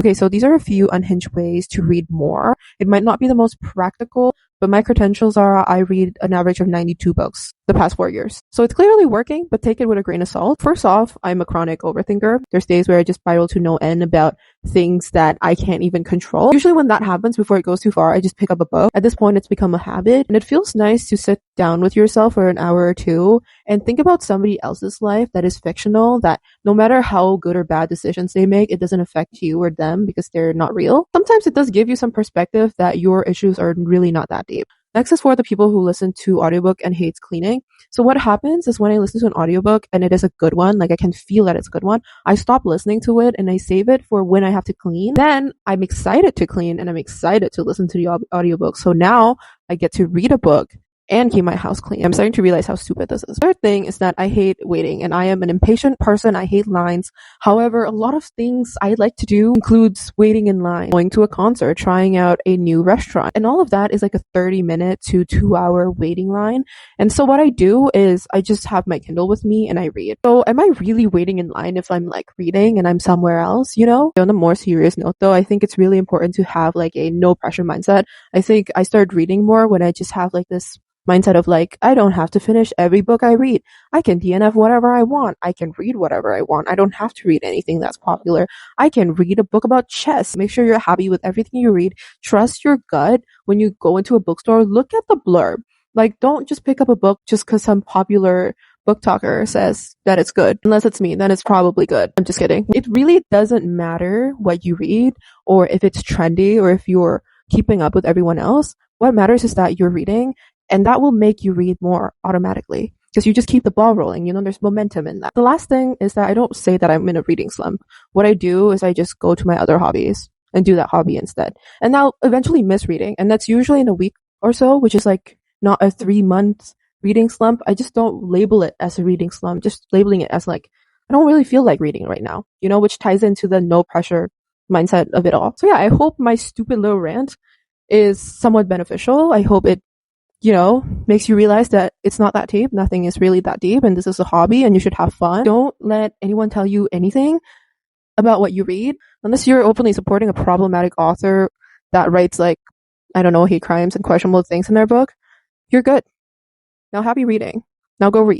Okay, so these are a few unhinged ways to read more. It might not be the most practical, but my credentials are I read an average of 92 books the past 4 years. So it's clearly working, but take it with a grain of salt. First off, I'm a chronic overthinker. There's days where I just spiral to no end about things that I can't even control. Usually when that happens, before it goes too far, I just pick up a book. At this point, it's become a habit, and it feels nice to sit down with yourself for an hour or two and think about somebody else's life that is fictional, that no matter how good or bad decisions they make, it doesn't affect you or them because they're not real. Sometimes it does give you some perspective that your issues are really not that deep. Next is for the people who listen to audiobook and hates cleaning. So what happens is when I listen to an audiobook and it is a good one, like I can feel that it's a good one, I stop listening to it and I save it for when I have to clean. Then I'm excited to clean and I'm excited to listen to the audiobook. So now I get to read a book and keep my house clean. I'm starting to realize how stupid this is. Third thing is that I hate waiting, and I am an impatient person. I hate lines. However, a lot of things I like to do includes waiting in line, going to a concert, trying out a new restaurant, and all of that is like a 30-minute to 2-hour waiting line. And so what I do is I just have my Kindle with me and I read. So am I really waiting in line if I'm like reading and I'm somewhere else, you know? On a more serious note though, I think it's really important to have like a no pressure mindset. I think I started reading more when I just have like this mindset of like, I don't have to finish every book I read. I can DNF whatever I want. I can read whatever I want. I don't have to read anything that's popular. I can read a book about chess. Make sure you're happy with everything you read. Trust your gut. When you go into a bookstore, look at the blurb. Like, don't just pick up a book just because some popular book talker says that it's good. Unless it's me, then it's probably good. I'm just kidding. It really doesn't matter what you read or if it's trendy or if you're keeping up with everyone else. What matters is that you're reading, and that will make you read more automatically because you just keep the ball rolling. You know, there's momentum in that. The last thing is that I don't say that I'm in a reading slump. What I do is I just go to my other hobbies and do that hobby instead. And I'll eventually miss reading. And that's usually in a week or so, which is like not a 3-month reading slump. I just don't label it as a reading slump, just labeling it as like, I don't really feel like reading right now, you know, which ties into the no pressure mindset of it all. So yeah, I hope my stupid little rant is somewhat beneficial. I hope it, you know, makes you realize that it's not that deep. Nothing is really that deep, and this is a hobby and you should have fun. Don't let anyone tell you anything about what you read unless you're openly supporting a problematic author that writes like, I don't know, hate crimes and questionable things in their book. You're good. Now happy reading. Now go read.